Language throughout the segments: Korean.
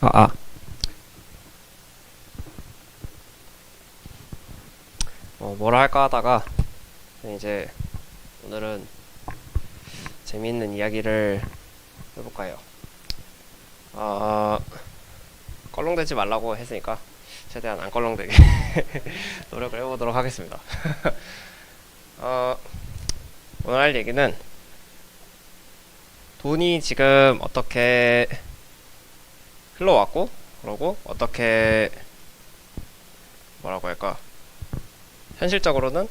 아, 뭐라 할까 하다가 이제 오늘은 재미있는 이야기를 해볼까 해요. 껄렁대지 말라고 했으니까 최대한 안 껄렁대게 노력을 해보도록 하겠습니다. 어, 오늘 할 얘기는 돈이 지금 어떻게 흘러왔고, 그러고 어떻게 뭐라고 할까, 현실적으로는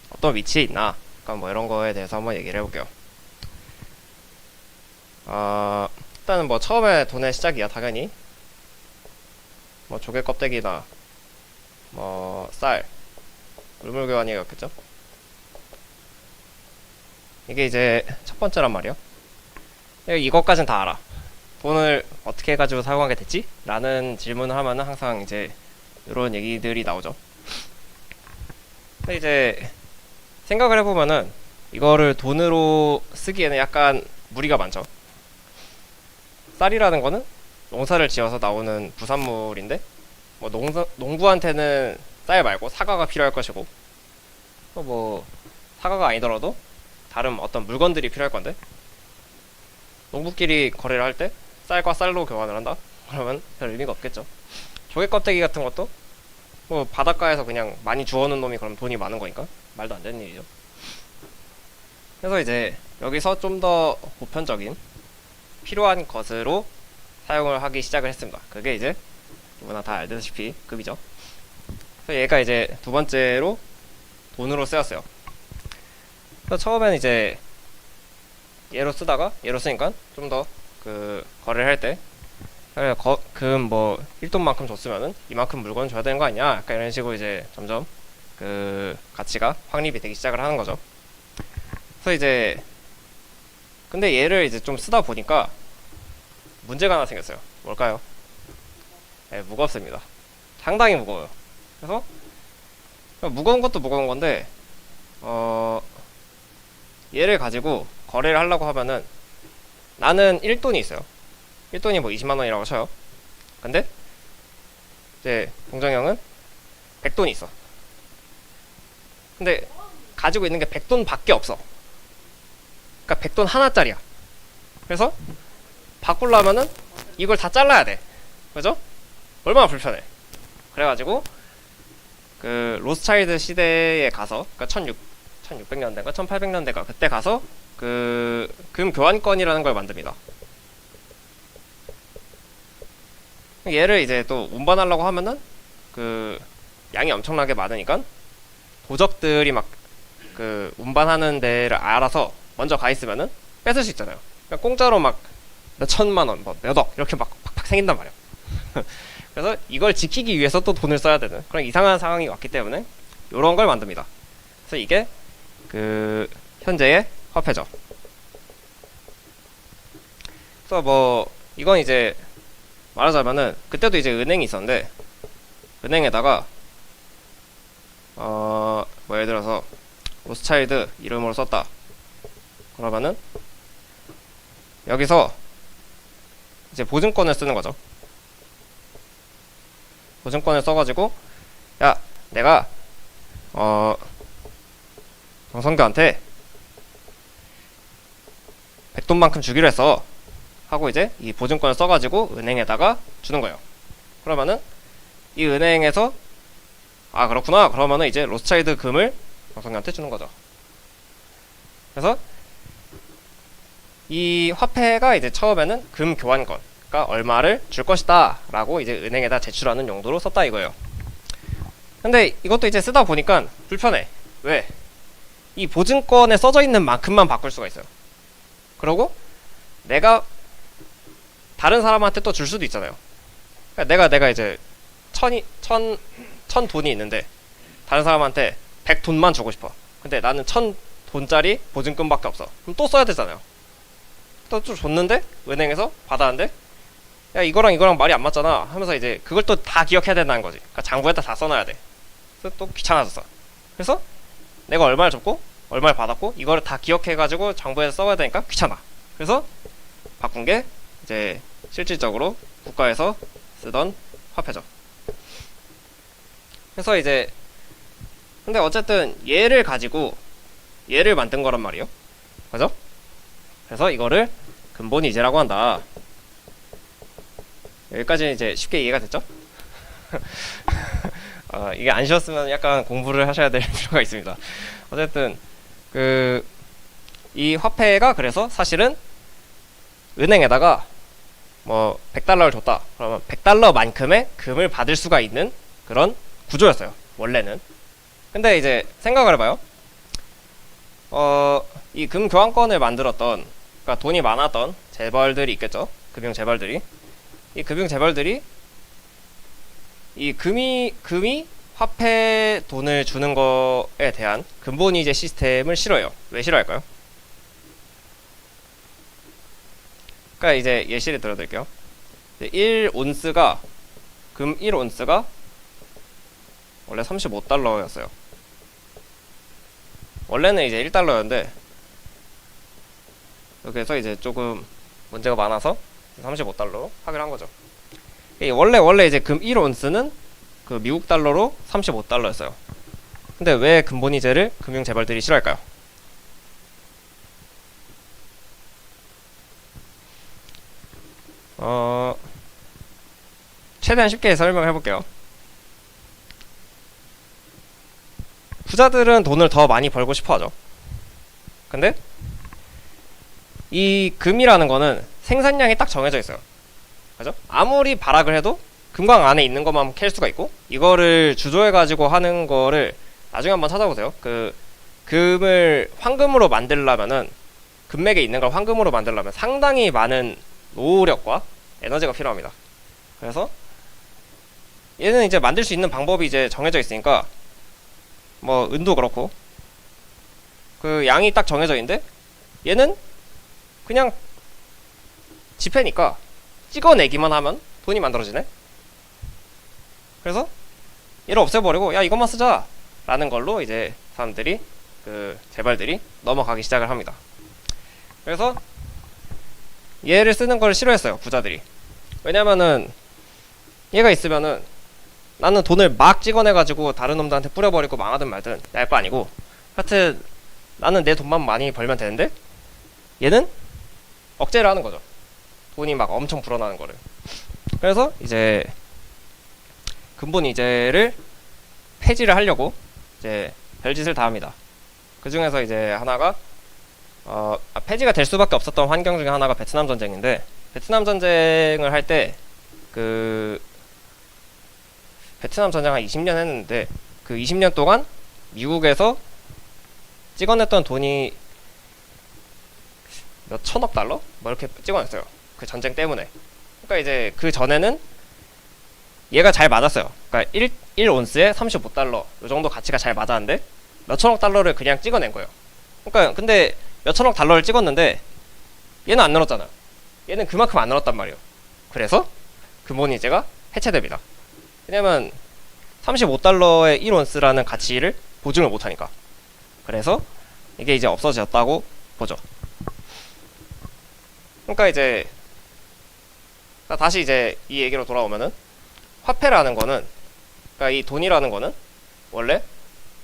어떤 위치에 있나, 약간 뭐 이런 거에 대해서 한번 얘기를 해볼게요. 일단은 뭐 처음에 돈의 시작이야, 당연히. 뭐 조개 껍데기나 뭐 쌀, 물물 교환이었겠죠. 이게 이제 첫 번째란 말이야. 이것까진 다 알아. 돈을 어떻게 해가지고 사용하게 됐지? 라는 질문을 하면은 항상 이제 이런 얘기들이 나오죠. 근데 이제 생각을 해보면은 이거를 돈으로 쓰기에는 약간 무리가 많죠. 쌀이라는 거는 농사를 지어서 나오는 부산물인데, 뭐 농부한테는 쌀 말고 사과가 필요할 것이고, 또 뭐 사과가 아니더라도 다른 어떤 물건들이 필요할 건데, 농부끼리 거래를 할 때 쌀과 쌀로 교환을 한다? 그러면 별 의미가 없겠죠. 조개 껍데기 같은 것도 뭐 바닷가에서 그냥 많이 주워놓은 놈이 그럼 돈이 많은 거니까 말도 안 되는 일이죠. 그래서 이제 여기서 좀 더 보편적인 필요한 것으로 사용을 하기 시작을 했습니다. 그게 이제 누구나 다 알다시피 급이죠. 그래서 얘가 이제 두 번째로 돈으로 쓰였어요. 그래서 처음에는 이제 얘로 쓰다가 얘로 쓰니까 좀 더 그 거래를 할 때 금 뭐 1돈만큼 줬으면은 이만큼 물건 줘야 되는 거 아니야? 약간 이런 식으로 이제 점점 그 가치가 확립이 되기 시작을 하는 거죠. 그래서 이제 근데 얘를 이제 좀 쓰다 보니까 문제가 하나 생겼어요. 뭘까요? 네, 무겁습니다. 상당히 무거워요. 그래서 무거운 것도 무거운 건데 얘를 가지고 거래를 하려고 하면은 나는 1돈이 있어요. 1돈이 뭐 20만원이라고 쳐요. 근데 이제 동정형은 100돈이 있어. 근데 가지고 있는 게 100돈 밖에 없어. 그러니까 100돈 하나짜리야. 그래서 바꾸려면은 이걸 다 잘라야 돼. 그죠? 얼마나 불편해. 그래가지고 그 로스차일드 시대에 가서, 그러니까 1600년대인가 1800년대가 그때 가서 그 금 교환권이라는 걸 만듭니다. 얘를 이제 또 운반하려고 하면은 그 양이 엄청나게 많으니까 도적들이 막 그 운반하는 데를 알아서 먼저 가 있으면은 뺏을 수 있잖아요. 그러니까 공짜로 막 몇 천만 원, 뭐 몇억 이렇게 막 팍팍 생긴단 말이야. 그래서 이걸 지키기 위해서 또 돈을 써야 되는 그런 이상한 상황이 왔기 때문에 이런 걸 만듭니다. 그래서 이게 그 현재의 화폐죠. 그래서 뭐 이건 이제 말하자면은 그때도 이제 은행이 있었는데, 은행에다가 뭐 예를 들어서 로스차일드 이름으로 썼다. 그러면은 여기서 이제 보증권을 쓰는 거죠. 보증권을 써가지고, 야, 내가 정성규한테 100돈만큼 주기로 했어 하고 이제 이 보증권을 써가지고 은행에다가 주는 거예요. 그러면은 이 은행에서 그렇구나, 그러면은 이제 로스차일드 금을 정성규한테 주는 거죠. 그래서 이 화폐가 이제 처음에는 금 교환권, 그러니까 얼마를 줄 것이다 라고 이제 은행에다 제출하는 용도로 썼다 이거예요. 근데 이것도 이제 쓰다 보니까 불편해. 왜? 이 보증권에 써져 있는 만큼만 바꿀 수가 있어요. 그러고 내가 다른 사람한테 또 줄 수도 있잖아요. 그러니까 내가 이제 천 돈이 있는데 다른 사람한테 100돈만 주고 싶어. 근데 나는 1000돈짜리 보증금밖에 없어. 그럼 또 써야 되잖아요. 또 줬는데 은행에서 받았는데, 야, 이거랑 말이 안 맞잖아 하면서 이제 그걸 또 다 기억해야 된다는 거지. 그러니까 장부에다 다 써놔야 돼. 그래서 또 귀찮아졌어. 그래서 내가 얼마를 줬고 얼마를 받았고 이거를 다 기억해가지고 장부에서 써야 되니까 귀찮아. 그래서 바꾼 게 이제 실질적으로 국가에서 쓰던 화폐죠. 그래서 이제 근데 어쨌든 얘를 가지고 얘를 만든 거란 말이에요. 그죠? 그래서 이거를 근본이제라고 한다. 여기까지 이제 쉽게 이해가 됐죠? 이게 안 쉬웠으면 약간 공부를 하셔야 될 필요가 있습니다. 어쨌든 이 화폐가 그래서 사실은 은행에다가 뭐 100달러를 줬다. 그러면 100달러만큼의 금을 받을 수가 있는 그런 구조였어요. 원래는. 근데 이제 생각을 해봐요. 이 금 교환권을 만들었던, 그러니까 돈이 많았던 재벌들이 있겠죠. 금융 재벌들이. 이 금융 재벌들이 이 금이 화폐 돈을 주는 거에 대한 근본이제 시스템을 싫어해요. 왜 싫어할까요? 그러니까 이제 예시를 들어드릴게요. 1온스가 금 1온스가 원래 35달러였어요. 원래는 이제 1달러였는데 여기서 이제 조금 문제가 많아서 35달러로 하기로 한 거죠. 원래 이제 금 1온스는 그 미국 달러로 35달러였어요. 근데 왜 근본이제를 금융 재벌들이 싫어할까요? 최대한 쉽게 설명해 볼게요. 부자들은 돈을 더 많이 벌고 싶어 하죠. 근데 이 금이라는 거는 생산량이 딱 정해져 있어요. 그죠? 아무리 발악을 해도 금광 안에 있는 것만 캘 수가 있고, 이거를 주조해가지고 하는 거를 나중에 한번 찾아보세요. 금을 황금으로 만들려면은, 금맥에 있는 걸 황금으로 만들려면 상당히 많은 노력과 에너지가 필요합니다. 그래서 얘는 이제 만들 수 있는 방법이 이제 정해져 있으니까, 뭐 은도 그렇고 그 양이 딱 정해져 있는데 얘는 그냥 지폐니까 찍어내기만 하면 돈이 만들어지네. 그래서 얘를 없애버리고 야 이것만 쓰자 라는 걸로 이제 사람들이 재벌들이 넘어가기 시작을 합니다. 그래서 얘를 쓰는 걸 싫어했어요, 부자들이. 왜냐면은 얘가 있으면은 나는 돈을 막 찍어내가지고 다른 놈들한테 뿌려버리고 망하든 말든 날 거 아니고, 하여튼 나는 내 돈만 많이 벌면 되는데 얘는 억제를 하는 거죠. 돈이 막 엄청 불어나는 거를. 그래서 이제 근본이제를 폐지를 하려고 이제 별짓을 다 합니다. 그 중에서 이제 하나가 폐지가 될 수밖에 없었던 환경 중에 하나가 베트남 전쟁인데, 베트남 전쟁을 할 때 베트남 전쟁 한 20년 했는데 그 20년 동안 미국에서 찍어냈던 돈이 몇 천억 달러? 뭐 이렇게 찍어냈어요. 그 전쟁 때문에. 그러니까 이제 그 전에는 얘가 잘 맞았어요. 그러니까 1온스에 35달러 요 정도 가치가 잘 맞았는데 몇 천억 달러를 그냥 찍어낸 거예요. 그러니까 근데 몇 천억 달러를 찍었는데 얘는 안 늘었잖아. 얘는 그만큼 안 늘었단 말이에요. 그래서 근본이제가 해체됩니다. 왜냐면 35달러의 1온스라는 가치를 보증을 못하니까. 그래서 이게 이제 없어졌다고 보죠. 그러니까 이제 다시 이제 이 얘기로 돌아오면은 화폐라는 거는, 그러니까 이 돈이라는 거는 원래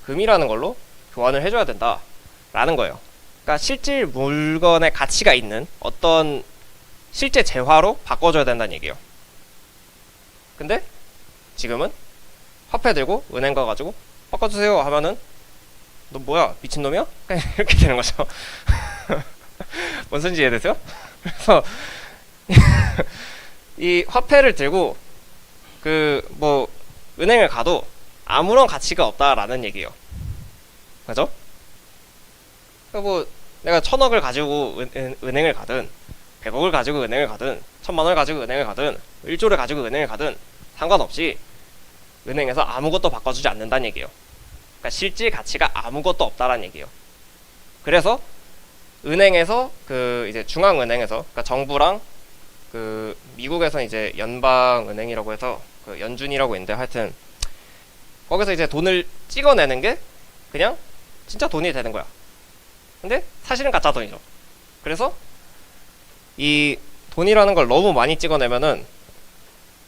금이라는 걸로 교환을 해줘야 된다 라는 거예요. 그러니까 실질 물건의 가치가 있는 어떤 실제 재화로 바꿔줘야 된다는 얘기예요. 근데 지금은 화폐 들고 은행 가가지고 바꿔주세요 하면은 너 뭐야 미친놈이야? 이렇게 되는 거죠. 뭔 소리인지 이해되세요? 그래서 이 화폐를 들고 뭐 은행을 가도 아무런 가치가 없다라는 얘기예요. 그죠? 그러니까 뭐 내가 1000억을 가지고 은행을 가든 100억을 가지고 은행을 가든 1000만원을 가지고 은행을 가든 1조를 가지고 은행을 가든 상관없이 은행에서 아무것도 바꿔주지 않는다는 얘기예요. 그러니까 실질 가치가 아무것도 없다라는 얘기예요. 그래서 은행에서 이제 중앙은행에서, 그러니까 정부랑 미국에서 이제 연방은행이라고 해서 연준이라고 있는데, 하여튼 거기서 이제 돈을 찍어내는 게 그냥 진짜 돈이 되는 거야. 근데 사실은 가짜 돈이죠. 그래서 이 돈이라는 걸 너무 많이 찍어내면은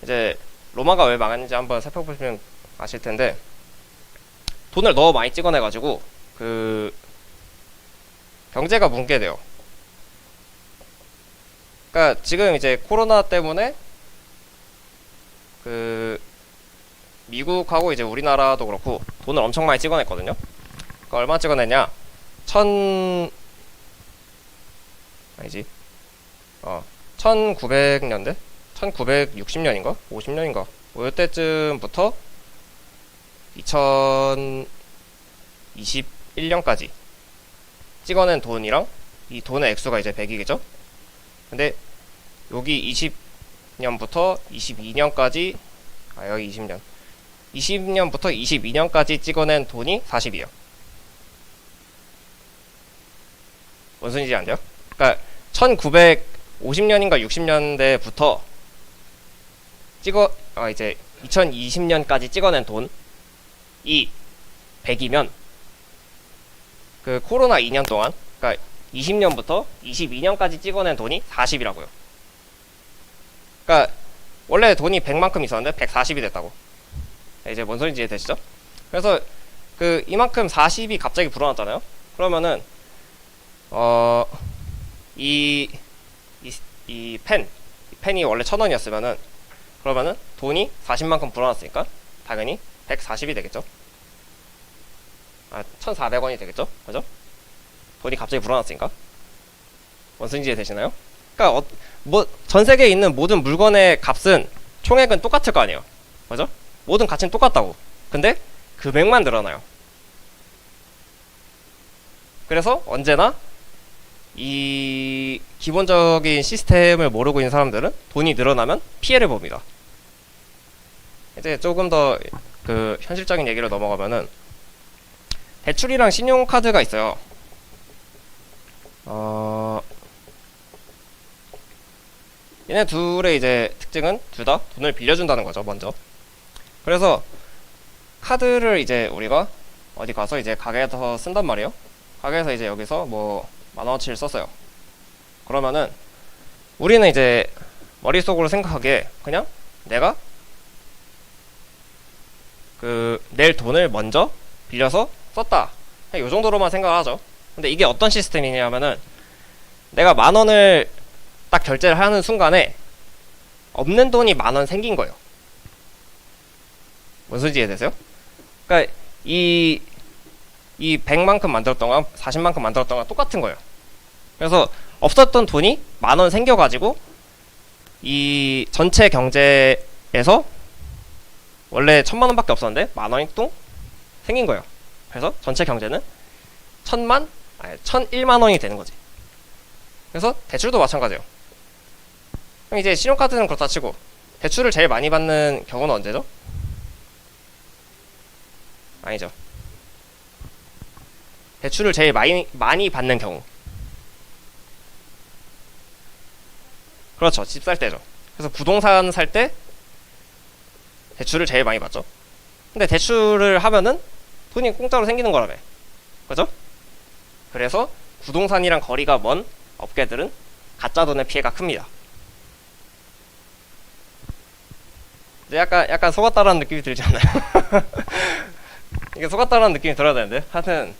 이제 로마가 왜 망했는지 한번 살펴보시면 아실 텐데, 돈을 너무 많이 찍어내가지고 그 경제가 붕괴돼요. 그러니까 지금 이제 코로나 때문에 그 미국하고 이제 우리나라도 그렇고 돈을 엄청 많이 찍어냈거든요. 그러니까 얼마 찍어냈냐? 아니지. 1900년대? 1960년인가? 50년인가? 뭐 이때쯤부터 2021년까지 찍어낸 돈이랑 이 돈의 액수가 이제 100이겠죠? 근데 여기 20년부터 22년까지 여기 20년부터 22년까지 찍어낸 돈이 40이에요. 무슨 소리인지 안 돼요? 그러니까 1950년인가 60년대부터 이제 2020년까지 찍어낸 돈이 100이면 그 코로나 2년 동안, 그러니까 20년부터 22년까지 찍어낸 돈이 40이라고요. 그러니까 원래 돈이 100만큼 있었는데 140이 됐다고. 이제 뭔 소리인지 이해되시죠? 그래서 그 이만큼 40이 갑자기 불어났잖아요. 그러면은 이 펜이 원래 1000원이었으면은, 그러면은 돈이 40만큼 불어났으니까 당연히 140이 되겠죠. 1400원이 되겠죠. 그죠? 돈이 갑자기 불어났으니까. 뭔 소리인지 되시나요? 그러니까 전 세계에 있는 모든 물건의 값은, 총액은 똑같을 거 아니에요. 그죠? 모든 가치는 똑같다고. 근데 금액만 늘어나요. 그래서 언제나 이 기본적인 시스템을 모르고 있는 사람들은 돈이 늘어나면 피해를 봅니다. 이제 조금 더 그 현실적인 얘기로 넘어가면은, 대출이랑 신용카드가 있어요. 얘네 둘의 이제 특징은 둘 다 돈을 빌려준다는 거죠, 먼저. 그래서 카드를 이제 우리가 어디 가서 이제 가게에서 쓴단 말이에요. 가게에서 이제 여기서 뭐 10,000원어치를 썼어요. 그러면은 우리는 이제 머릿속으로 생각하기에 그냥 내가 낼 돈을 먼저 빌려서 썼다, 그냥 요 정도로만 생각하죠. 근데 이게 어떤 시스템이냐면은, 내가 10,000원을 딱 결제를 하는 순간에 없는 돈이 10,000원 생긴 거예요. 무슨 소리인지 이해되세요? 그러니까 이 100만큼 만들었던 거랑 40만큼 만들었던 거랑 똑같은 거예요. 그래서 없었던 돈이 10,000원 생겨가지고 이 전체 경제에서 원래 10,000,000원 밖에 없었는데 10,000원이 뚱 생긴 거예요. 그래서 전체 경제는 1,001만원이 되는 거지. 그래서 대출도 마찬가지예요. 그럼 이제 신용카드는 그렇다 치고, 대출을 제일 많이 받는 경우는 언제죠? 아니죠. 대출을 제일 많이 받는 경우, 그렇죠, 집 살 때죠. 그래서 부동산 살 때 대출을 제일 많이 받죠. 근데 대출을 하면은 돈이 공짜로 생기는 거라며. 그죠? 그래서 부동산이랑 거리가 먼 업계들은 가짜 돈의 피해가 큽니다. 이제 약간 속았다라는 느낌이 들지 않나요? 이게 속았다라는 느낌이 들어야 되는데, 하여튼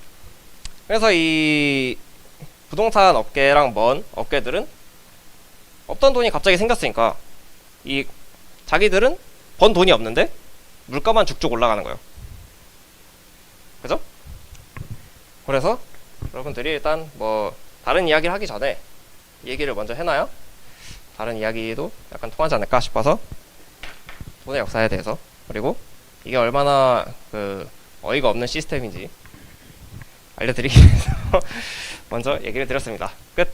그래서 이 부동산 업계랑 먼 업계들은 없던 돈이 갑자기 생겼으니까 이 자기들은 번 돈이 없는데 물가만 쭉쭉 올라가는 거예요. 그죠? 그래서 여러분들이 일단 뭐 다른 이야기를 하기 전에 이 얘기를 먼저 해놔야 다른 이야기도 약간 통하지 않을까 싶어서, 돈의 역사에 대해서, 그리고 이게 얼마나 어이가 없는 시스템인지 알려드리기 위해서 먼저 얘기를 드렸습니다. 끝.